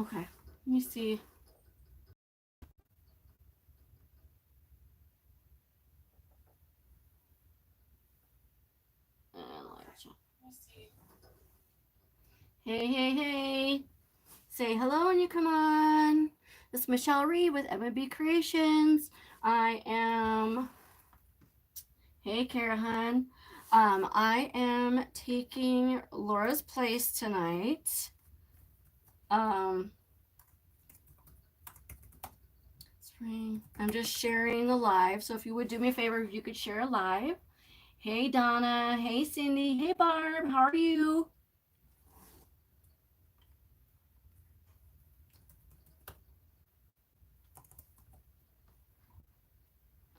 Okay, let me see. Hey, hey, hey. Say hello when you come on. This is Michelle Reed with M&B Creations. I am... Hey, Karahan. I am taking Laura's place tonight. I'm just sharing the live. So if you would do me a favor, if you could share a live. Hey, Donna. Hey, Cindy. Hey, Barb. How are you?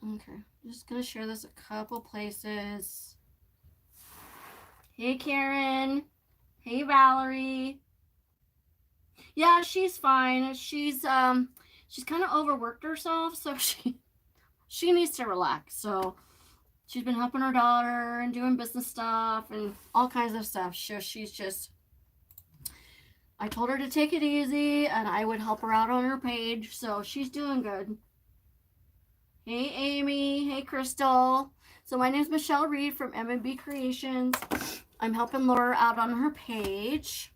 Okay, I'm just gonna share this a couple places. Hey, Karen. Hey, Valerie. Yeah, she's fine. She's kind of overworked herself, so she needs to relax. So she's been helping her daughter and doing business stuff and all kinds of stuff. So she's just, I told her to take it easy and I would help her out on her page. So she's doing good. Hey, Amy. Hey, Crystal. So my name is Michelle Reed from M&B Creations. I'm helping Laura out on her page.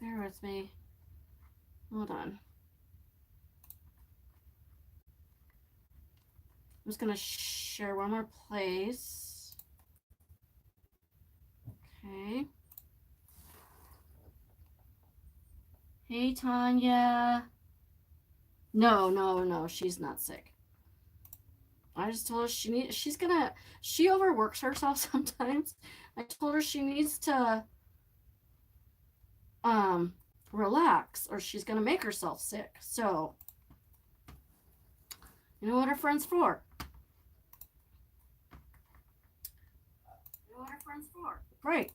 Bear with me. Hold on. I'm just going to share one more place. Okay. Hey, Tanya. No, she's not sick. I just told her she overworks herself sometimes. I told her she needs to relax or she's gonna make herself sick. So you know what her friend's for. You know what her friend's for. Right.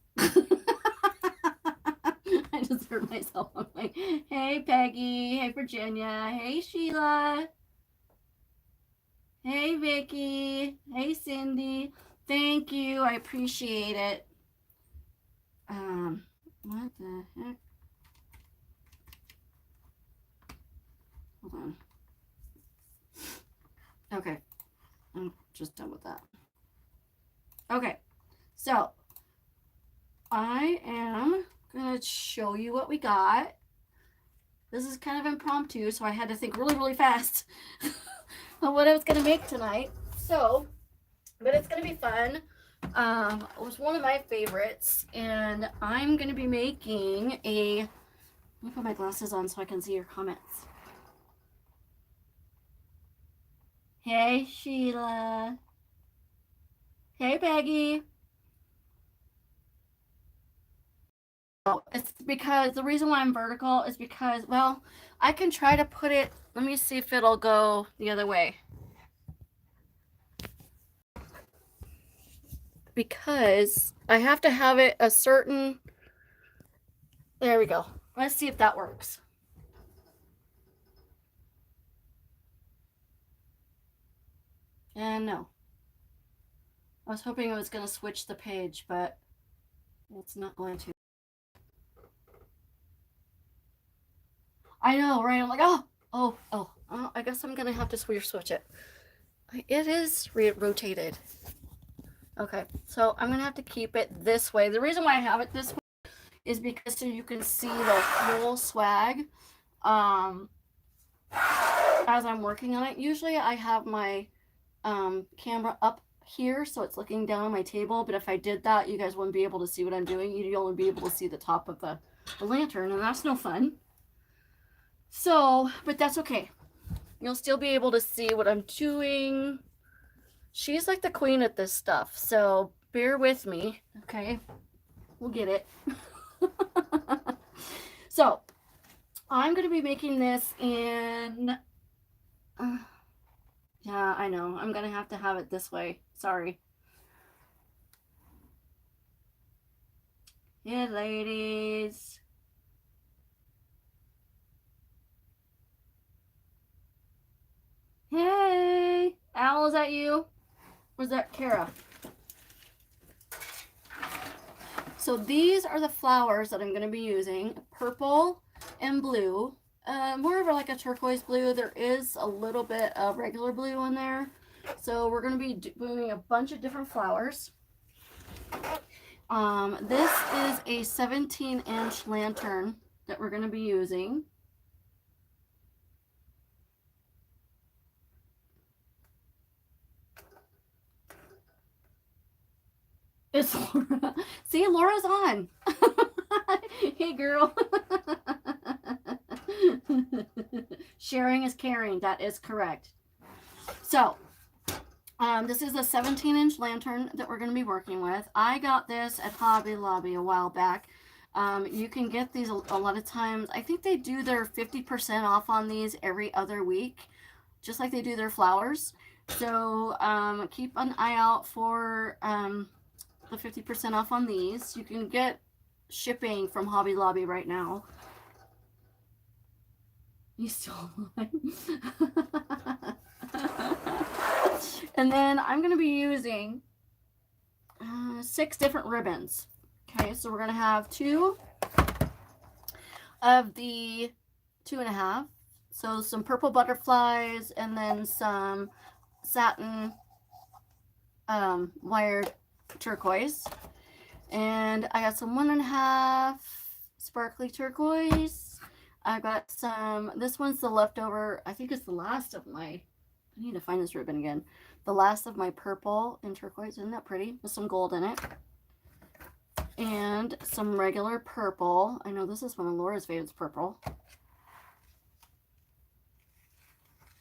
I just heard myself. I'm like, hey Peggy, hey Virginia, hey Sheila, hey Vicky, hey Cindy. Thank you. I appreciate it. What the heck? Hold on. Okay. I'm just done with that. Okay. So I am going to show you what we got. This is kind of impromptu, so I had to think really, really fast on what I was going to make tonight. So, but it's going to be fun. It was one of my favorites, and I'm going to be making a... Let me put my glasses on so I can see your comments. Hey, Sheila. Hey, Peggy. It's because the reason why I'm vertical is because, well, I can try to put it, let me see if it'll go the other way. Because I have to have it a certain, there we go. Let's see if that works. And no. I was hoping it was going to switch the page, but it's not going to. I know, right? I'm like, oh, I guess I'm going to have to switch it. It is rotated. Okay, so I'm going to have to keep it this way. The reason why I have it this way is because so you can see the whole swag as I'm working on it. Usually I have my camera up here so it's looking down on my table, but if I did that, you guys wouldn't be able to see what I'm doing. You'd only be able to see the top of the lantern, and that's no fun. So, but that's okay. You'll still be able to see what I'm doing. She's like the queen at this stuff, so bear with me, okay? We'll get it. So, I'm going to be making this in... yeah, I know. I'm going to have it this way. Sorry. Yeah, ladies. Hey! Al, is that you? Or is that Kara? So these are the flowers that I'm going to be using, purple and blue. More of like a turquoise blue. There is a little bit of regular blue in there. So we're going to be doing a bunch of different flowers. This is a 17-inch lantern that we're going to be using. It's Laura. See, Laura's on. Hey, girl. Sharing is caring. That is correct. So, this is a 17-inch lantern that we're going to be working with. I got this at Hobby Lobby a while back. You can get these a lot of times. I think they do their 50% off on these every other week, just like they do their flowers. So keep an eye out for the 50% off on these. You can get shipping from Hobby Lobby right now. You still alive? And then I'm going to be using 6 different ribbons. Okay, so we're going to have 2 of the 2.5. So some purple butterflies and then some satin wired turquoise. And I got some 1.5 sparkly turquoise. I got some, this one's the leftover, I think it's the last of my, I need to find this ribbon again. The last of my purple and turquoise. Isn't that pretty? With some gold in it. And some regular purple. I know this is one of Laura's favorites, purple.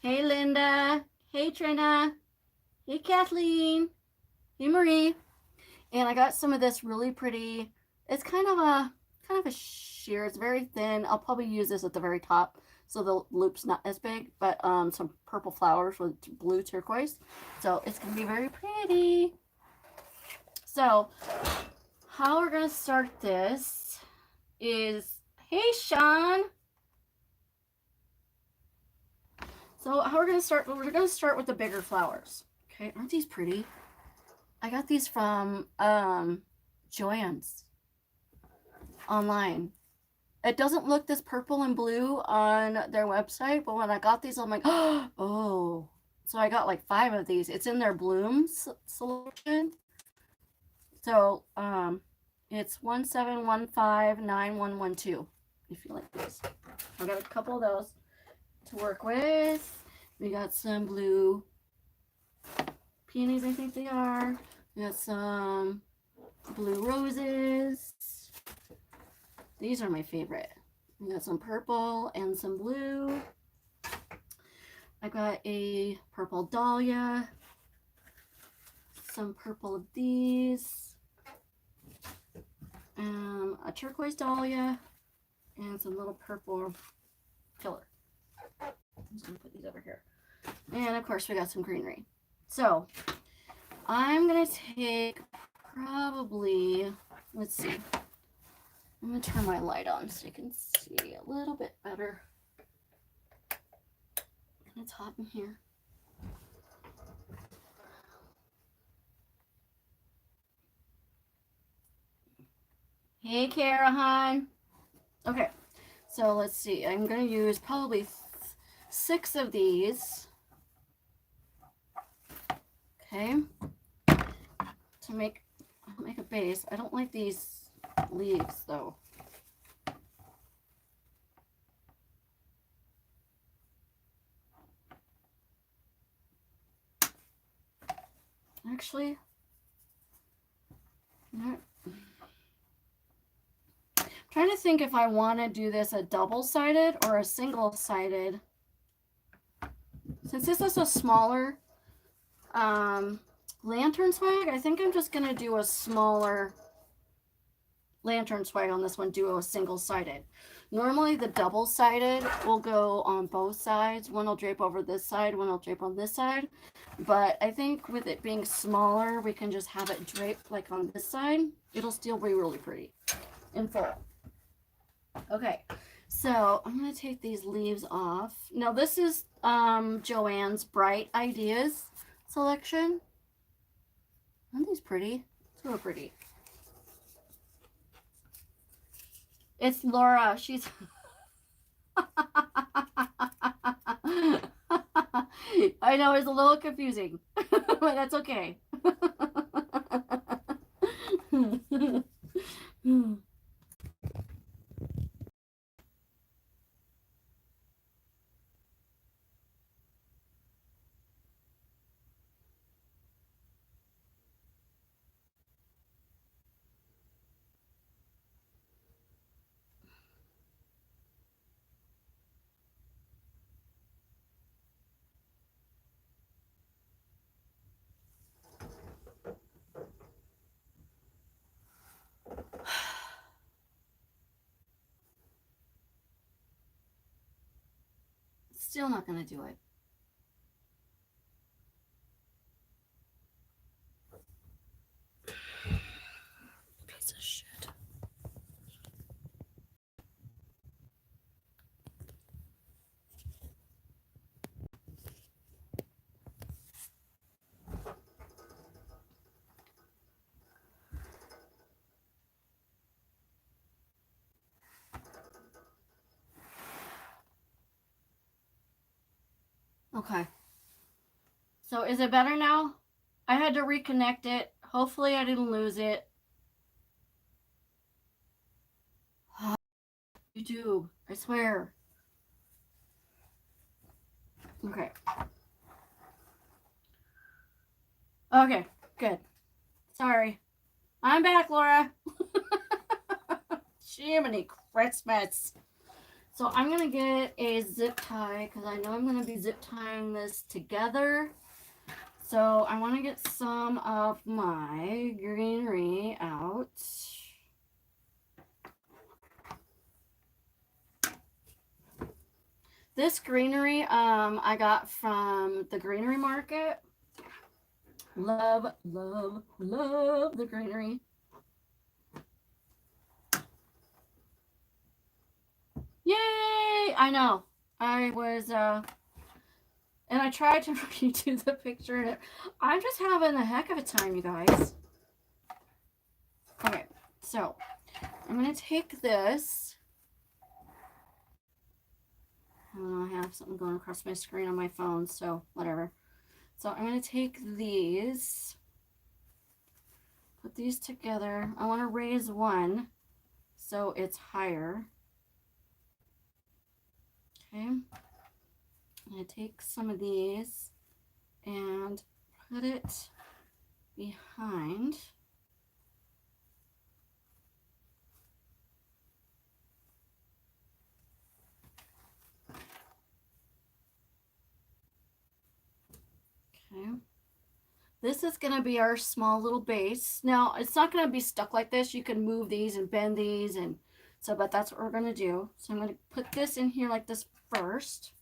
Hey, Linda. Hey, Trina. Hey, Kathleen. Hey, Marie. And I got some of this really pretty, it's kind of a sheer. It's very thin. I'll probably use this at the very top so the loop's not as big, but some purple flowers with blue turquoise. So it's going to be very pretty. So how we're going to start this is, hey, Sean. So how we're going to start with the bigger flowers. Okay, aren't these pretty? I got these from Joann's online. It doesn't look this purple and blue on their website, but when I got these, I'm like, oh. So I got like 5 of these. It's in their blooms selection. So it's 17159112 if you like these. I got a couple of those to work with. We got some blue peonies, I think they are. We got some blue roses. These are my favorite. We got some purple and some blue. I got a purple dahlia. Some purple of these. A turquoise dahlia. And some little purple filler. I'm just going to put these over here. And of course we got some greenery. So I'm going to take probably, let's see. I'm going to turn my light on so you can see a little bit better. And it's hot in here. Hey, Kara, okay, so let's see. I'm going to use probably 6 of these. Okay. To make a base. I don't like these leaves though. Actually, I'm trying to think if I want to do this a double-sided or a single-sided. Since this is a smaller lantern swag, I think I'm just going to do a smaller lantern swag on this one, do a single-sided. Normally the double-sided will go on both sides. One will drape over this side, one will drape on this side. But I think with it being smaller, we can just have it draped like on this side. It'll still be really pretty in full. Okay, so I'm going to take these leaves off. Now this is Joann's Bright Ideas selection. Aren't these pretty? So pretty. It's Laura. She's. I know it's a little confusing, but that's okay. Still not gonna do it. Piece of shit. Okay. So is it better now? I had to reconnect it. Hopefully I didn't lose it. YouTube, I swear. Okay. Okay, good. Sorry. I'm back, Laura. Jiminy Christmas. So I'm going to get a zip tie because I know I'm going to be zip tying this together. So I want to get some of my greenery out. This greenery I got from the greenery market. Love, love, love the greenery. Yay! I know. I was and I tried to redo the picture and I'm just having a heck of a time, you guys. Okay, so I'm gonna take this. I don't know, I have something going across my screen on my phone, so whatever. So I'm gonna take these, put these together. I want to raise one so it's higher. Okay, I'm gonna take some of these and put it behind. Okay. This is going to be our small little base. Now, it's not going to be stuck like this. You can move these and bend these, and so, but that's what we're going to do. So I'm going to put this in here like this first.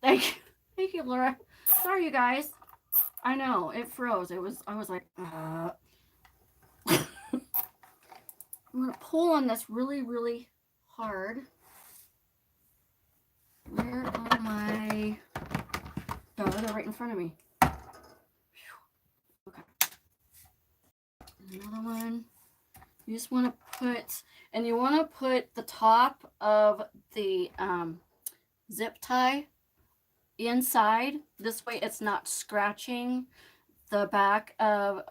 Thank you. Thank you, Laura. Sorry, you guys. I know, it froze. I was like, I'm going to pull on this really, really hard. Where are my... Oh, they're right in front of me. Okay. Another one. You just want to put, and you want to put the top of the zip tie inside. This way it's not scratching the back of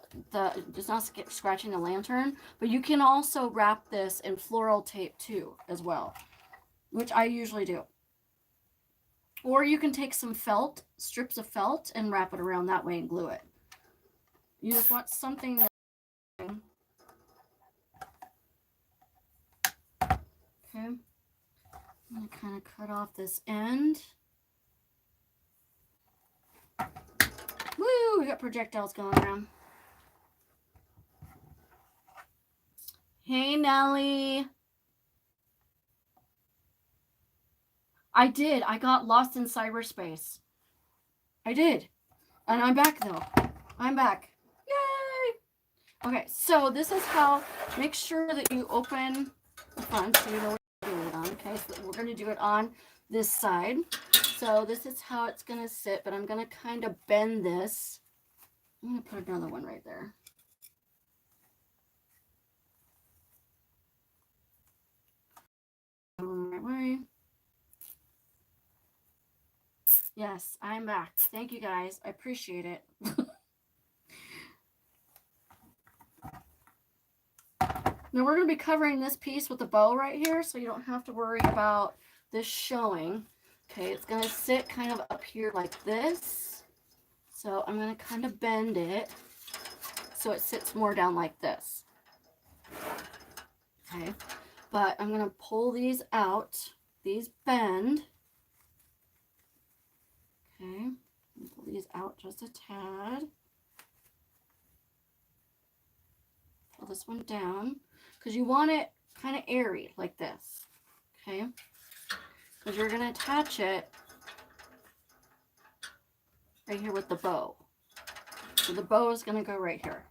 it's not scratching the lantern. But you can also wrap this in floral tape too as well, which I usually do. Or you can take some felt, strips of felt, and wrap it around that way and glue it. You just want something that... Okay. I'm going to kind of cut off this end. Woo! We got projectiles going around. Hey, Nellie. I did. I got lost in cyberspace. I did. And I'm back, though. I'm back. Yay! Okay, so this is how... Make sure that you open the front so you know what you're doing it on. Okay, so we're going to do it on this side. So this is how it's going to sit, but I'm going to kind of bend this. I'm going to put another one right there. Right way. Yes, I'm back. Thank you guys. I appreciate it. Now we're going to be covering this piece with a bow right here, so you don't have to worry about this showing. Okay, it's going to sit kind of up here like this. So I'm going to kind of bend it so it sits more down like this. Okay, but I'm going to pull these out. These bend. Okay, pull these out just a tad. Pull this one down because you want it kind of airy like this. Okay, because you're going to attach it right here with the bow. So the bow is going to go right here.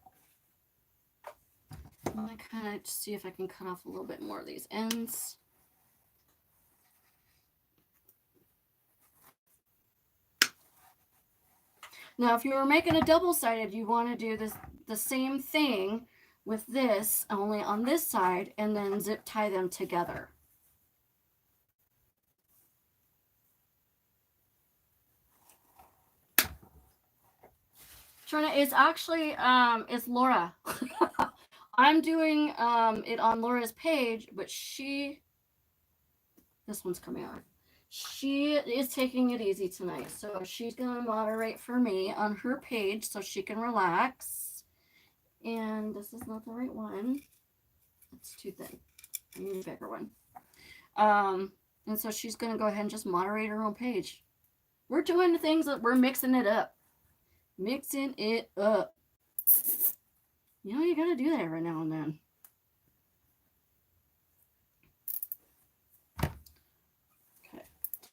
I'm going to kind of see if I can cut off a little bit more of these ends. Now, if you were making a double-sided, you want to do this the same thing with this, only on this side, and then zip tie them together. Trina, it's actually, it's Laura. I'm doing it on Laura's page, but this one's coming on. She is taking it easy tonight, so she's going to moderate for me on her page so she can relax. And this is not the right one. It's too thin. I need a bigger one. And so she's going to go ahead and just moderate her own page. We're doing the things that we're mixing it up. Mixing it up. You know, you got to do that every now and then. Okay.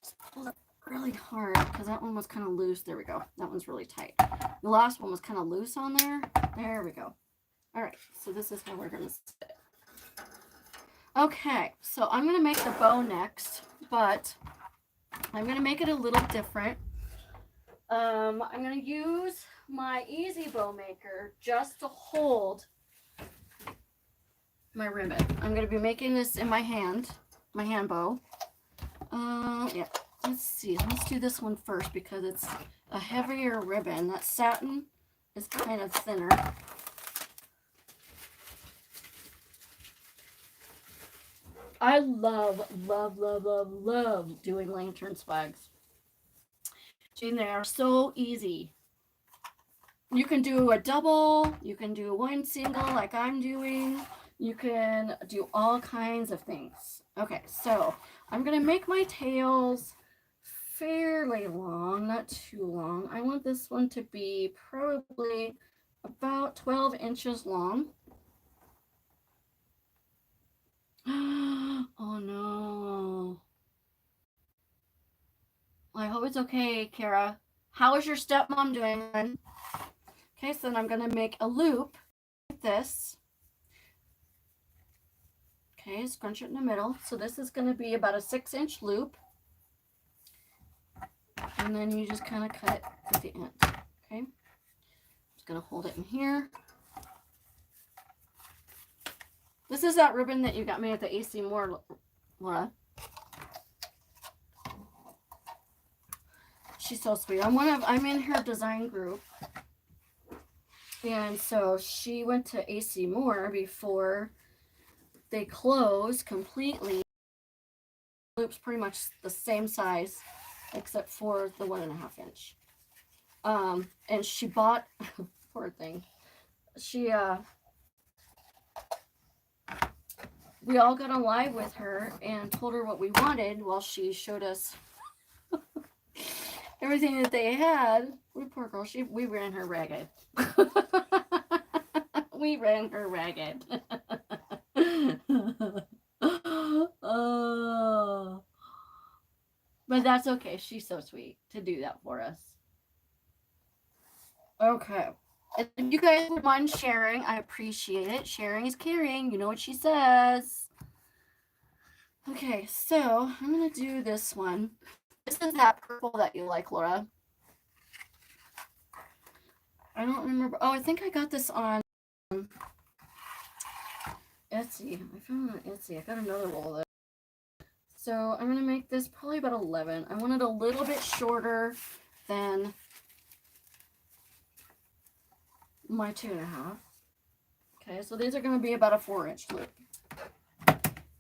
Just pull it really hard because that one was kind of loose. There we go. That one's really tight. The last one was kind of loose on there. There we go. All right. So this is how we're going to sit. Okay. So I'm going to make the bow next, but I'm going to make it a little different. I'm going to use my easy bow maker just to hold my ribbon. I'm going to be making this in my hand bow. Yeah, let's see. Let's do this one first because it's a heavier ribbon. That satin is kind of thinner. I love doing lantern swags. And they are so easy. You can do a double, you can do one single like I'm doing. You can do all kinds of things. Okay, so I'm going to make my tails fairly long, not too long. I want this one to be probably about 12 inches long. Oh no. I hope it's okay, Kara. How is your stepmom doing? Okay, so then I'm going to make a loop like this. Okay, scrunch it in the middle. So this is going to be about a 6-inch loop. And then you just kind of cut it at the end. Okay, just going to hold it in here. This is that ribbon that you got me at the AC Moore, Laura. She's so sweet. I'm in her design group. And so she went to AC Moore before they closed completely. Loop's pretty much the same size except for the 1.5 inch. And she bought, poor thing. We all got on live with her and told her what we wanted while she showed us everything that they had. Poor girl, we ran her ragged. We ran her ragged. Oh. But that's okay. She's so sweet to do that for us. Okay. If you guys would mind sharing, I appreciate it. Sharing is caring. You know what she says. Okay, so I'm going to do this one. This is that purple that you like, Laura. I don't remember. Oh, I think I got this on Etsy. I found it on Etsy. I got another roll of this. So I'm going to make this probably about 11. I want it a little bit shorter than my 2.5. Okay, so these are going to be about a 4-inch loop.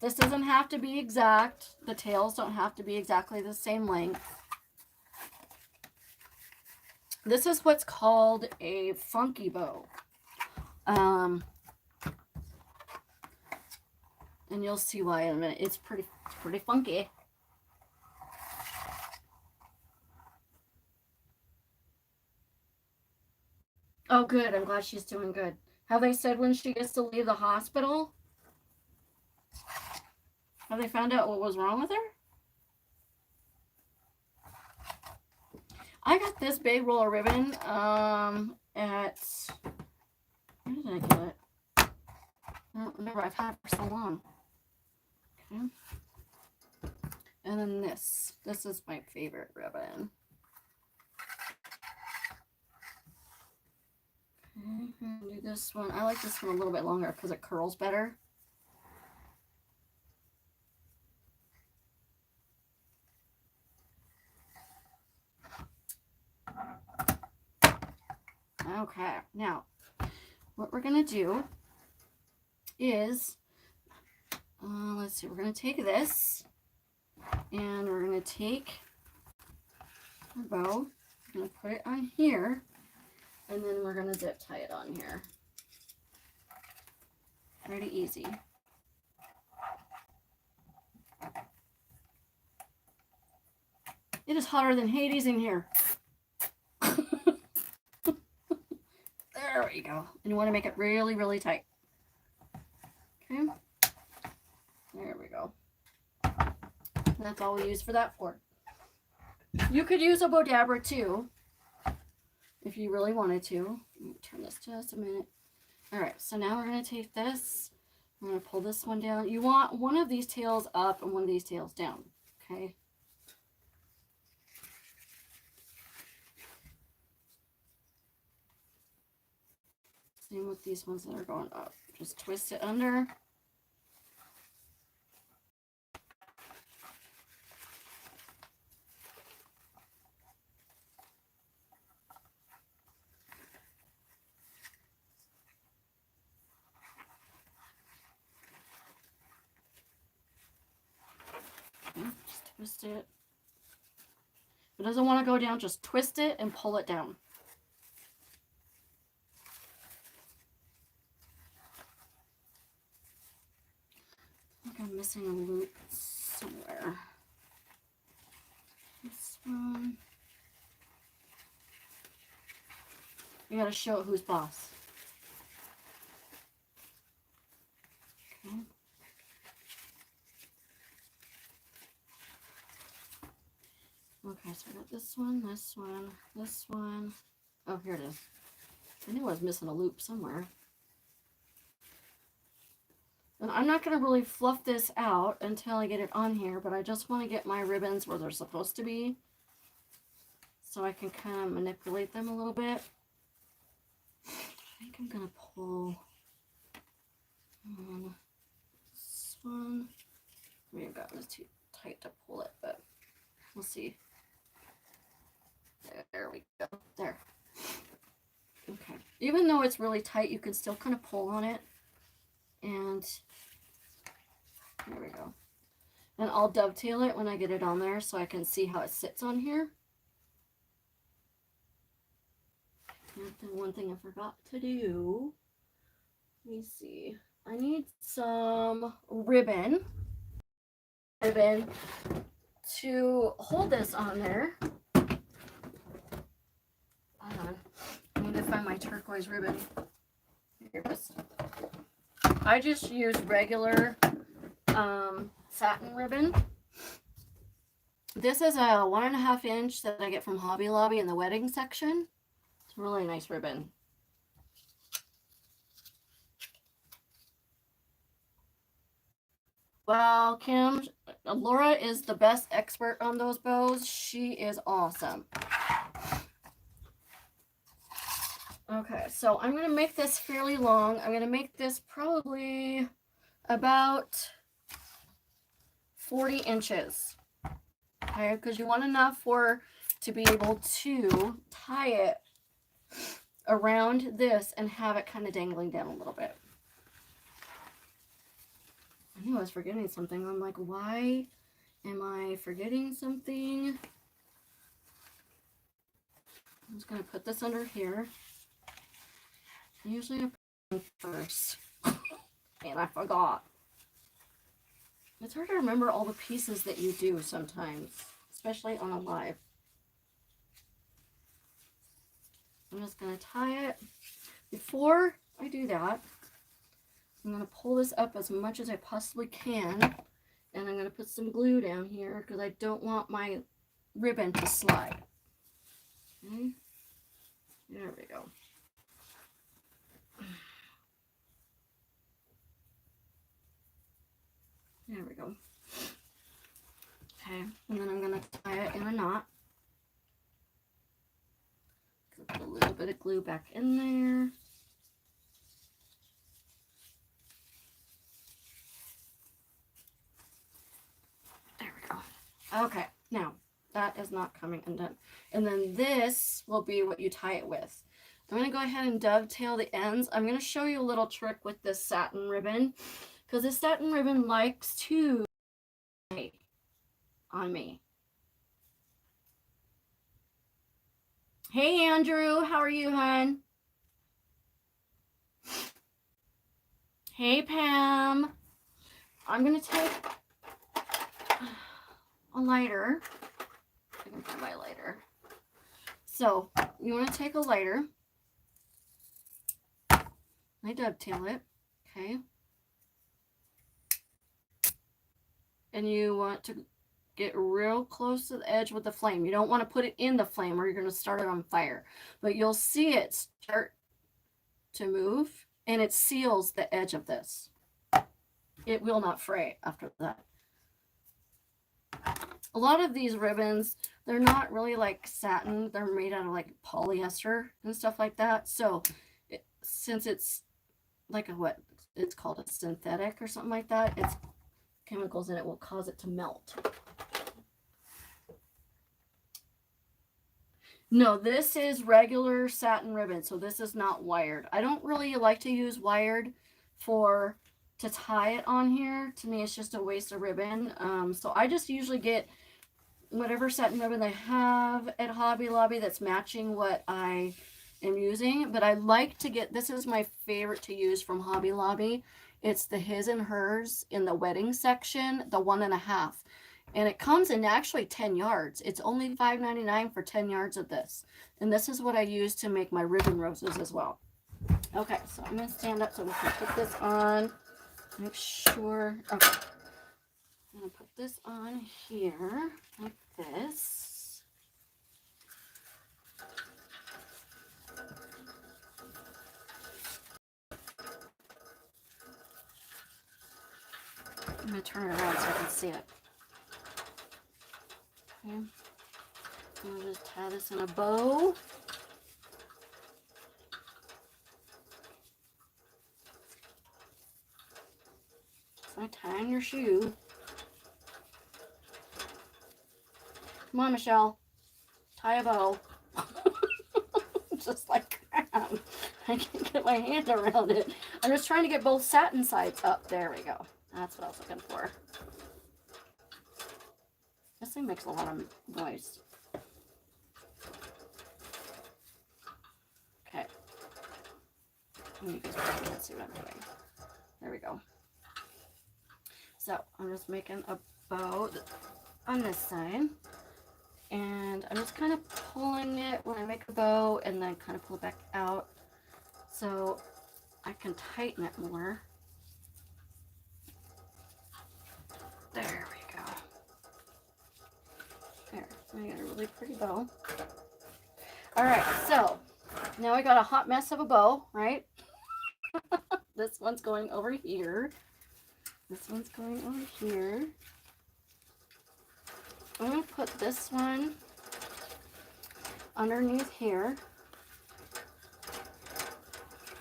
This doesn't have to be exact. The tails don't have to be exactly the same length. This is what's called a funky bow. And you'll see why in a minute. It's pretty funky. Oh, good. I'm glad she's doing good. Have they said when she gets to leave the hospital? Have they found out what was wrong with her? I got this big roll of ribbon at, where did I get it? I don't remember. I've had it for so long. Okay. And then this is my favorite ribbon. Okay, I'm gonna do this one. I like this one a little bit longer because it curls better. Okay, now what we're gonna do is, let's see, we're gonna take this and we're gonna take our bow, we're gonna put it on here, and then we're gonna zip tie it on here. Pretty easy. It is hotter than Hades in here. There we go. And you want to make it really, really tight. Okay. There we go. That's all we use for that for. You could use a Bodabra too, if you really wanted to. Let me turn this just a minute. All right, so now we're going to take this. I'm going to pull this one down. You want one of these tails up and one of these tails down, okay? Same with these ones that are going up. Just twist it under. Just twist it. If it doesn't want to go down, just twist it and pull it down. I think I'm missing a loop somewhere. This one. You gotta show it who's boss. Okay. Okay, so I got this one, this one, this one. Oh, here it is. I knew I was missing a loop somewhere. And I'm not going to really fluff this out until I get it on here, but I just want to get my ribbons where they're supposed to be, so I can kind of manipulate them a little bit. I think I'm going to pull this one. I may have gotten this too tight to pull it, but we'll see. There we go. There. Okay. Even though it's really tight, you can still kind of pull on it. And there we go. And I'll dovetail it when I get it on there so I can see how it sits on here. And then one thing I forgot to do. Let me see. I need some ribbon to hold this on there. Hold on. I need to find my turquoise ribbon. Here it is. I just use regular satin ribbon. This is a 1.5 inch that I get from Hobby Lobby in the wedding section. It's a really nice ribbon. Well, Kim, Laura is the best expert on those bows. She is awesome. Okay, so I'm going to make this fairly long. I'm going to make this probably about 40 inches. Okay, because you want enough to be able to tie it around this and have it kind of dangling down a little bit. I knew I was forgetting something. I'm like, why am I forgetting something? I'm just going to put this under here. Usually I put it first. And I forgot. It's hard to remember all the pieces that you do sometimes, especially on a live. I'm just going to tie it. Before I do that, I'm going to pull this up as much as I possibly can. And I'm going to put some glue down here because I don't want my ribbon to slide. Okay. There we go. There we go. Okay, and then I'm going to tie it in a knot. Put a little bit of glue back in there. There we go. Okay, now that is not coming undone. And then this will be what you tie it with. I'm going to go ahead and dovetail the ends. I'm going to show you a little trick with this satin ribbon because this satin ribbon likes to stay on me. Hey Andrew, how are you, hon? Hey Pam. I'm going to take a lighter. I can find my lighter. So you want to take a lighter. I dovetail it, okay? And you want to get real close to the edge with the flame. You don't want to put it in the flame or you're going to start it on fire. But you'll see it start to move and it seals the edge of this. It will not fray after that. A lot of these ribbons, they're not really like satin. They're made out of like polyester and stuff like that. So since it's like what it's called, a synthetic or something like that, it's chemicals in it will cause it to melt. No, this is regular satin ribbon, so this is not wired. I don't really like to use wired to tie it on here. To me, it's just a waste of ribbon. So I just usually get whatever satin ribbon they have at Hobby Lobby that's matching what I am using. But I like to get, this is my favorite to use from Hobby Lobby. It's the His and Hers in the wedding section, the 1.5. And it comes in actually 10 yards. It's only $5.99 for 10 yards of this. And this is what I use to make my ribbon roses as well. Okay, so I'm going to stand up so we can put this on. Make sure. Okay. I'm going to put this on here like this. I'm going to turn it around so I can see it. Okay. I'll just tie this in a bow. So tie on your shoe. Come on, Michelle. Tie a bow. Just like that. I can't get my hand around it. I'm just trying to get both satin sides up. There we go. That's what I was looking for. This thing makes a lot of noise. Okay. You guys probably can't see what I'm doing. There we go. So I'm just making a bow on this side. And I'm just kind of pulling it when I make a bow and then kind of pull it back out so I can tighten it more. There we go. There, I got a really pretty bow. All right, so now I got a hot mess of a bow, right? This one's going over here. This one's going over here. I'm going to put this one underneath here.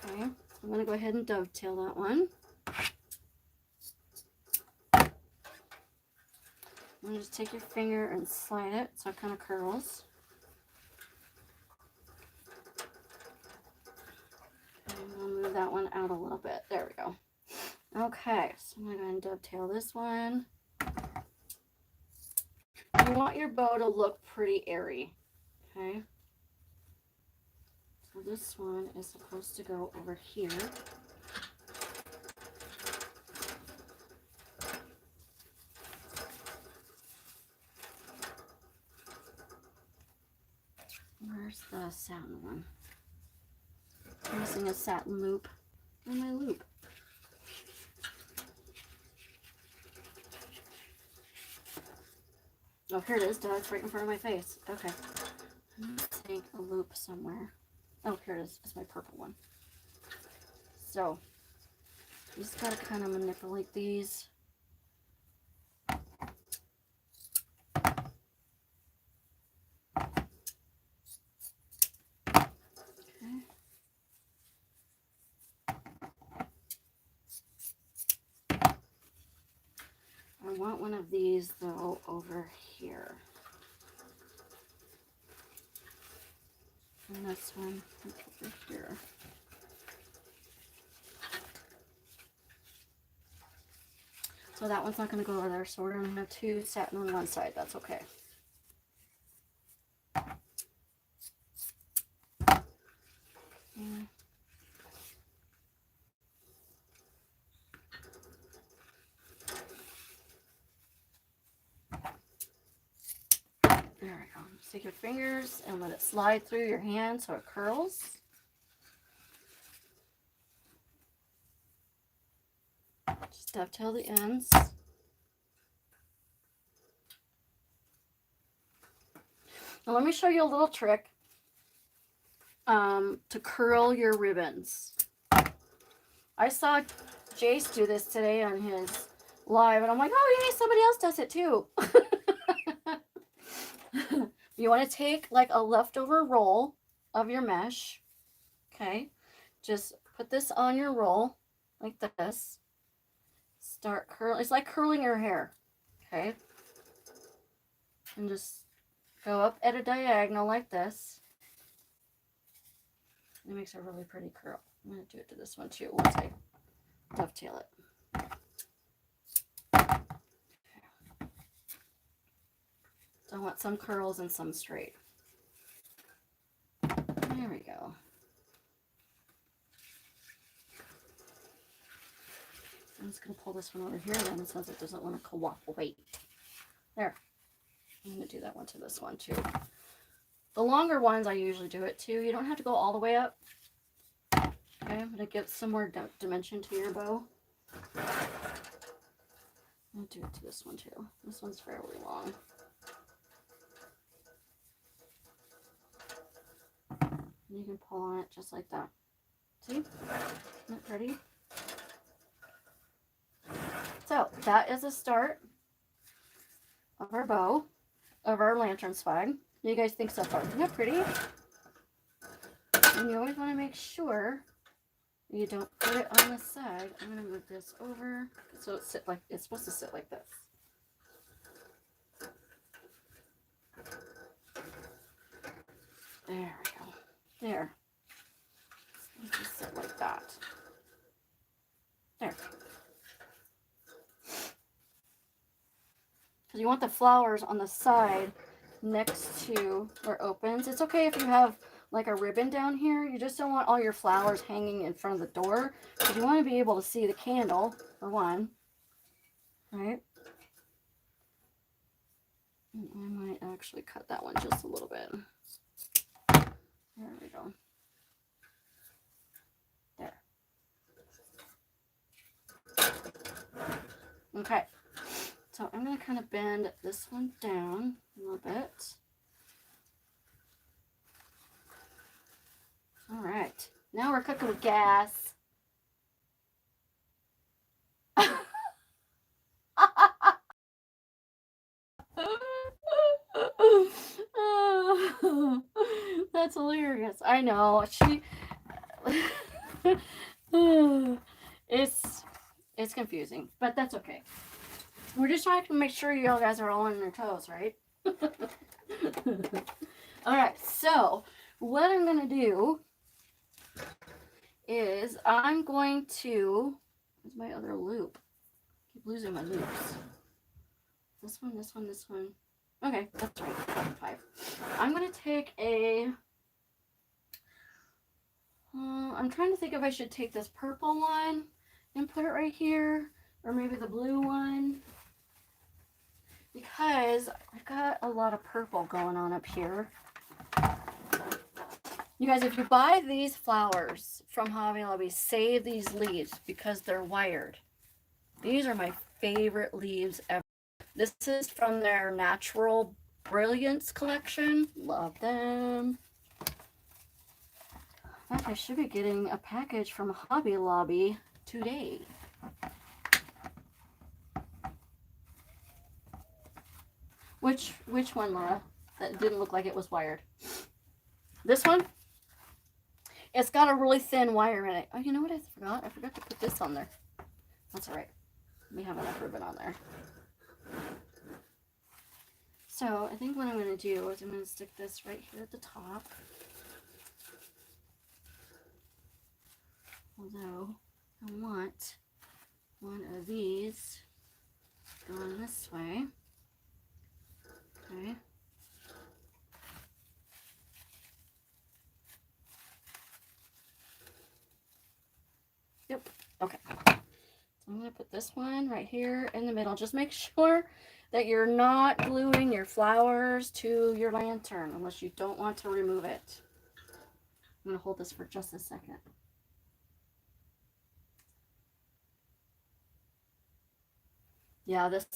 Okay, I'm going to go ahead and dovetail that one. I'm going to just take your finger and slide it so it kind of curls. And I'll move that one out a little bit. There we go. Okay, so I'm going to dovetail this one. You want your bow to look pretty airy, okay? So this one is supposed to go over here. Where's the satin one? I'm missing a satin loop. Where's my loop? Oh, here it is. Duh, it's right in front of my face. Okay. I'm missing a loop somewhere. Oh, here it is. It's my purple one. So, you just gotta kind of manipulate these. I want one of these though over here. And this one over here. So that one's not going to go over there. So we're going to have two satin on one side. That's okay. Yeah. There we go. Just take your fingers and let it slide through your hand so it curls. Just dovetail the ends. Now let me show you a little trick to curl your ribbons. I saw Jace do this today on his live, and I'm like, oh, yay, somebody else does it too. You want to take like a leftover roll of your mesh. Okay. Just put this on your roll like this. Start curling. It's like curling your hair. Okay. And just go up at a diagonal like this. It makes a really pretty curl. I'm going to do it to this one too once I dovetail it. So I want some curls and some straight. There we go. I'm just going to pull this one over here then since it doesn't want to cooperate. There. I'm going to do that one to this one too. The longer ones I usually do it too. You don't have to go all the way up. Okay, I'm going to give some more dimension to your bow. I'll do it to this one too. This one's fairly long. And you can pull on it just like that. See? Isn't that pretty? So that is a start of our bow, of our lantern swag. What do you guys think so far? Isn't that pretty? And you always want to make sure you don't put it on the side. I'm going to move this over so it's supposed to sit like this. There we go. There. Just sit like that. There. Because you want the flowers on the side next to where it opens. It's okay if you have like a ribbon down here. You just don't want all your flowers hanging in front of the door. Because you want to be able to see the candle, for one. Right? And I might actually cut that one just a little bit. There we go. There. Okay. So I'm going to kind of bend this one down a little bit. All right. Now we're cooking with gas. That's hilarious. I know. She it's confusing, but that's okay. We're just trying to make sure you all guys are all on your toes, right? All right, so what I'm going to do is I'm going to, where's my other loop? I keep losing my loops. This one, this one, this one. Okay, that's right, 5. I'm going to take a, I'm trying to think if I should take this purple one and put it right here, or maybe the blue one, because I've got a lot of purple going on up here. You guys, if you buy these flowers from Hobby Lobby, save these leaves because they're wired. These are my favorite leaves ever. This is from their Natural Brilliance collection. Love them. In fact, I should be getting a package from Hobby Lobby today. Which one, Laura? That didn't look like it was wired. This one? It's got a really thin wire in it. Oh, you know what I forgot? I forgot to put this on there. That's all right. We have enough ribbon on there. So I think what I'm going to do is I'm going to stick this right here at the top. Although I want one of these going this way. Okay. Yep. Okay. So I'm going to put this one right here in the middle. Just make sure that you're not gluing your flowers to your lantern unless you don't want to remove it. I'm going to hold this for just a second. Yeah, this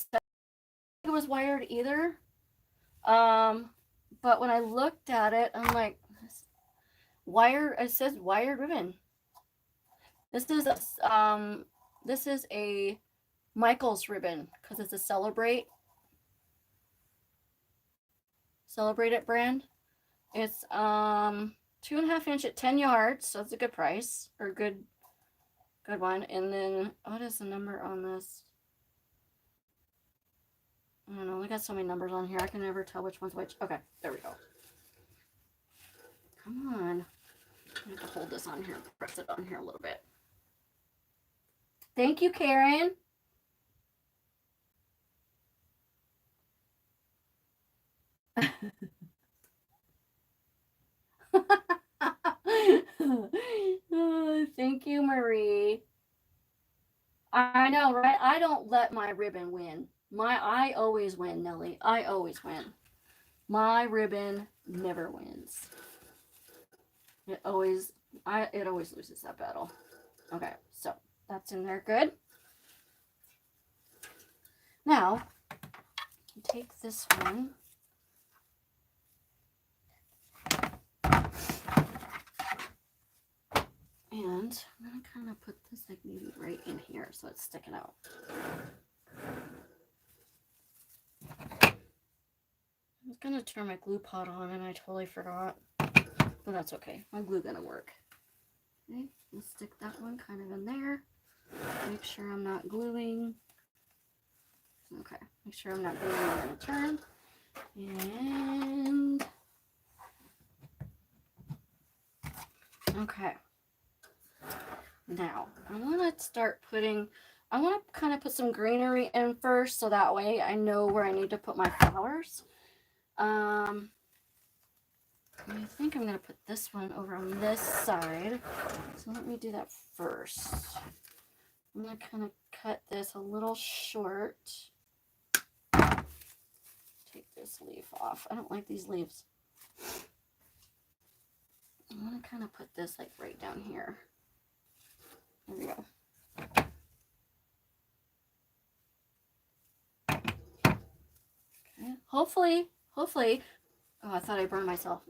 it was wired either. But when I looked at it, I'm like, wire, it says wired ribbon. This is a Michaels ribbon because it's a Celebrate It brand. It's 2.5 inch at 10 yards, so it's a good price or good one. And then what is the number on this? I don't know. We got so many numbers on here. I can never tell which one's which. Okay, there we go. Come on. I have to hold this on here. Press it on here a little bit. Thank you, Karen. Oh, thank you, Marie. I know, right? I don't let my ribbon win. I always win, Nellie. I always win. My ribbon never wins. It always loses that battle. Okay, so that's in there good. Now, take this one. And I'm going to kind of put this like maybe right in here so it's sticking out. I was going to turn my glue pot on and I totally forgot. But that's okay. My glue going to work. Okay, let's stick that one kind of in there. Make sure I'm not gluing. Okay, make sure I'm not gluing. I'm going to turn. And okay. Now, I want to start putting, I want to kind of put some greenery in first so that way I know where I need to put my flowers. I think I'm going to put this one over on this side. So let me do that first. I'm going to kind of cut this a little short. Take this leaf off. I don't like these leaves. I'm going to kind of put this like right down here. There we go. Okay. Hopefully, oh, I thought I burned myself.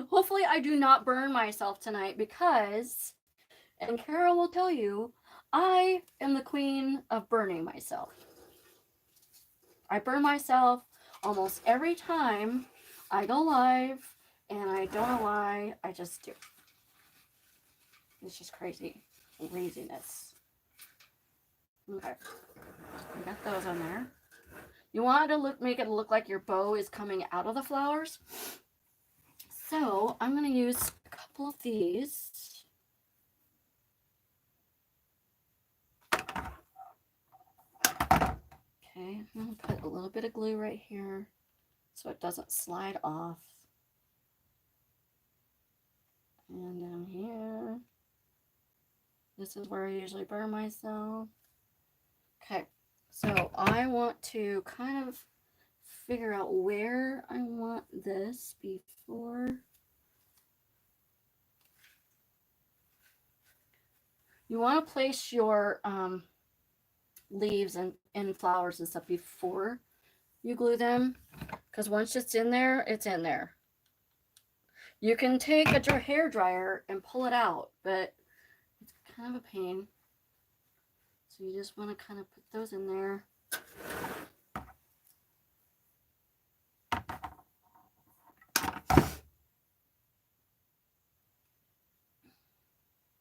Hopefully I do not burn myself tonight because, and Carol will tell you, I am the queen of burning myself. I burn myself almost every time I go live And I don't know why, I just do. It's just crazy. Laziness. Okay. I got those on there. You want to make it look like your bow is coming out of the flowers. So I'm going to use a couple of these. Okay, I'm going to put a little bit of glue right here so it doesn't slide off. And down here. This is where I usually burn myself. Okay, so I want to kind of figure out where I want this before. You want to place your leaves and flowers and stuff before you glue them, because once it's in there, it's in there. You can take a hair dryer and pull it out, but it's kind of a pain. So you just want to kind of put those in there.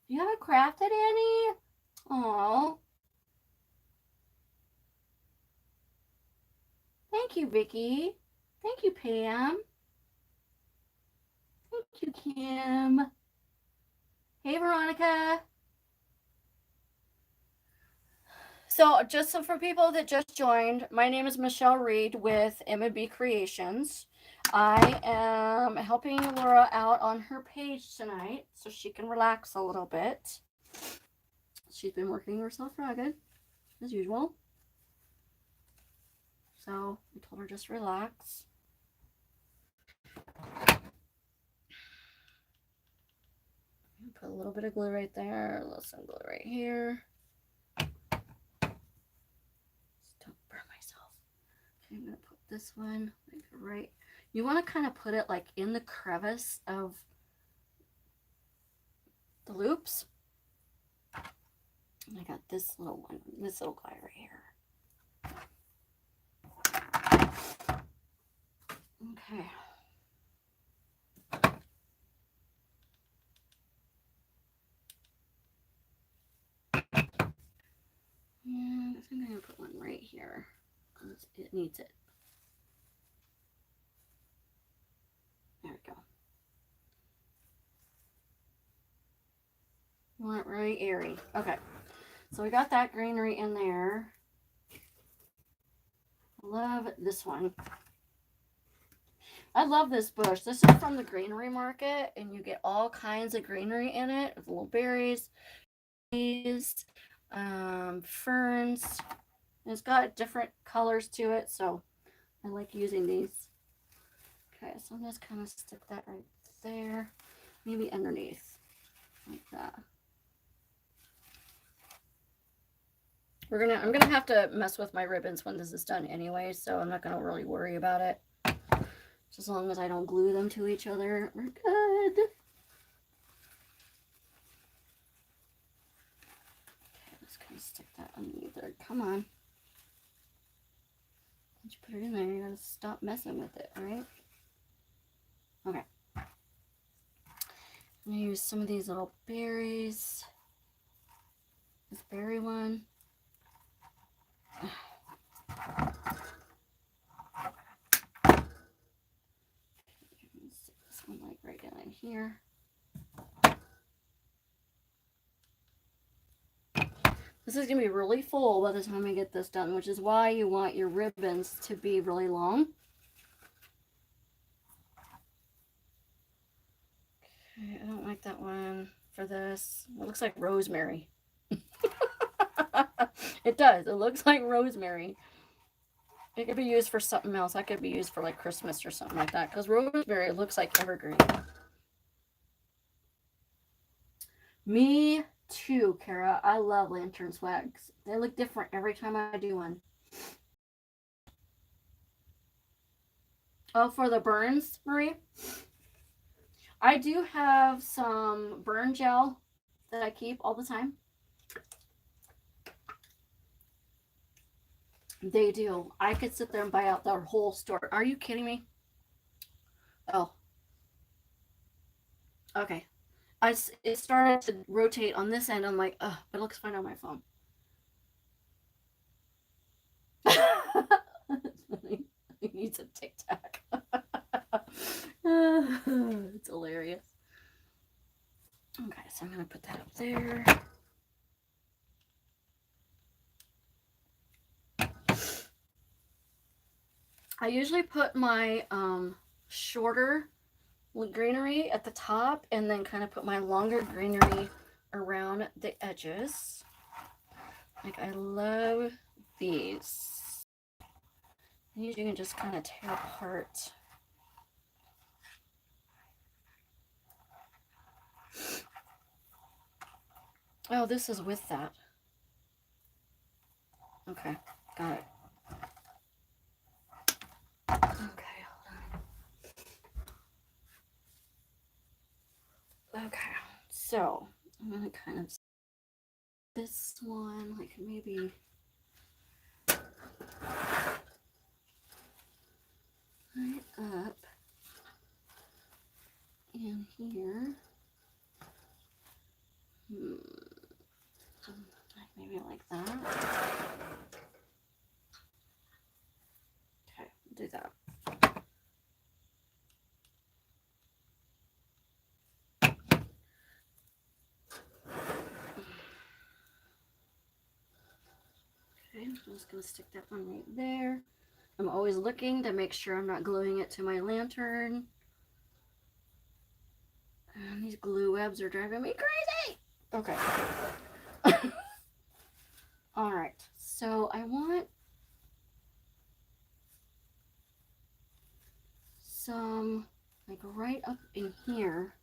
You haven't crafted any? Aww. Thank you, Vicky. Thank you, Pam. Thank you, Kim. Hey, Veronica. So just for people that just joined, my name is Michelle Reed with M&B Creations. I am helping Laura out on her page tonight so she can relax a little bit. She's been working herself ragged, as usual. So I told her just relax. Put a little bit of glue right there, a little some glue right here. Just don't burn myself. Okay, I'm gonna put this one like right. You want to kind of put it like in the crevice of the loops. And I got this little one, this little guy right here. Okay. And I think I'm gonna put one right here because it needs it. There we go. You want it really airy. Okay. So we got that greenery in there. Love this one. I love this bush. This is from the greenery market, and you get all kinds of greenery in it with little berries, trees, ferns. And it's got different colors to it, so I like using these. Okay, so I'm just kind of stick that right there, maybe underneath, like that. I'm gonna have to mess with my ribbons when this is done anyway, so I'm not gonna really worry about it. Just as long as I don't glue them to each other, we're good. Okay, let's kind of stick that underneath there. Come on. Once you put it in there, you gotta stop messing with it, right? Okay. I'm gonna use some of these little berries. This berry one. Stick this one like right down here. This is going to be really full by the time I get this done, which is why you want your ribbons to be really long. Okay, I don't like that one for this. It looks like rosemary. It does. It looks like rosemary. It could be used for something else. That could be used for like Christmas or something like that, because rosemary looks like evergreen. Me too, Kara. I love lantern swags. They look different every time I do one. Oh, for the burns, Marie? I do have some burn gel that I keep all the time. They do. I could sit there and buy out their whole store. Are you kidding me? Oh. Okay. It started to rotate on this end. I'm like, ugh, but it looks fine on my phone. He needs a tic tac. It's hilarious. Okay, so I'm gonna put that up there. I usually put my shorter greenery at the top and then kind of put my longer greenery around the edges. Like, I love these. These you can just kind of tear apart. Oh, this is with that. Okay, got it. Okay, hold on. Okay, so I'm gonna kind of this one, like maybe right up in here. Maybe like that. Okay, do that. Okay, I'm just gonna stick that one right there. I'm always looking to make sure I'm not gluing it to my lantern. And these glue webs are driving me crazy. Okay. All right, so I want some, like right up in here.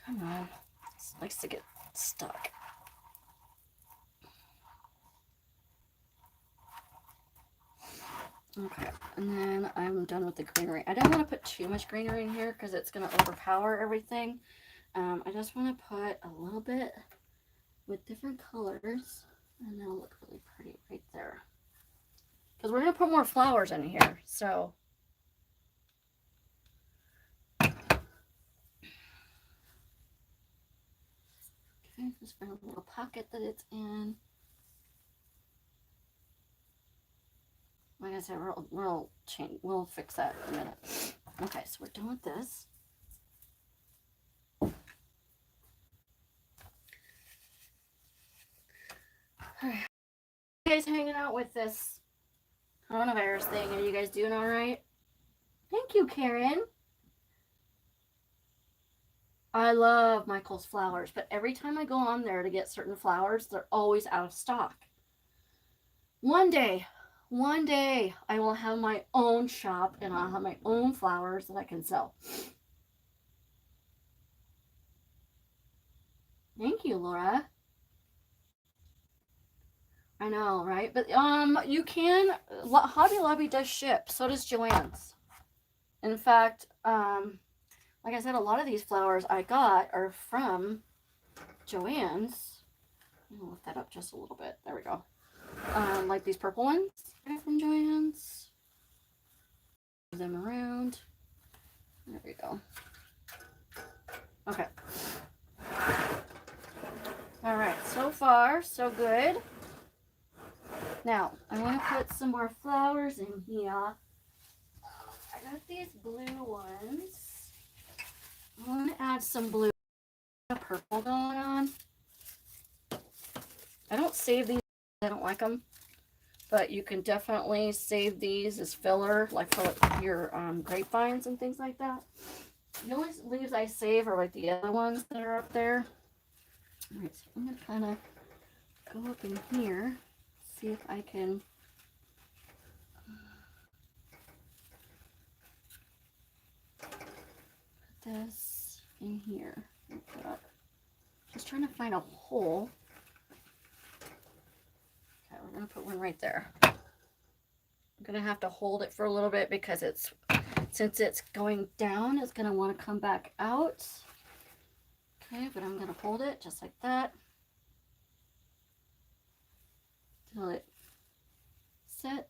Come on, this likes to get stuck. Okay, and then I'm done with the greenery. I don't want to put too much greenery in here because it's going to overpower everything. I just want to put a little bit with different colors, and it'll look really pretty right there. Because we're going to put more flowers in here, so. Okay, just find a little pocket that it's in. Like I said, we'll fix that in a minute. Okay, so we're done with this. All right. You guys hanging out with this coronavirus thing? Are you guys doing all right? Thank you, Karen. I love Michael's flowers, but every time I go on there to get certain flowers, they're always out of stock. One day I will have my own shop and I'll have my own flowers that I can sell. Thank you, Laura. I know, right? But you can, Hobby Lobby does ship. So does Joann's. In fact, like I said, a lot of these flowers I got are from Joann's. I'll lift that up just a little bit. There we go. Like these purple ones from Joann's. Move them around. There we go. Okay. All right. So far, so good. Now, I want to put some more flowers in here. I got these blue ones. I want to add some blue and purple going on. I don't save these. I don't like them. But you can definitely save these as filler, like for your grapevines and things like that. The only leaves I save are like the other ones that are up there. All right, so I'm going to kind of go up in here, see if I can put this in here. Just trying to find a hole. Okay, we're going to put one right there. I'm going to have to hold it for a little bit because since it's going down, it's going to want to come back out. Okay, but I'm going to hold it just like that till it sets.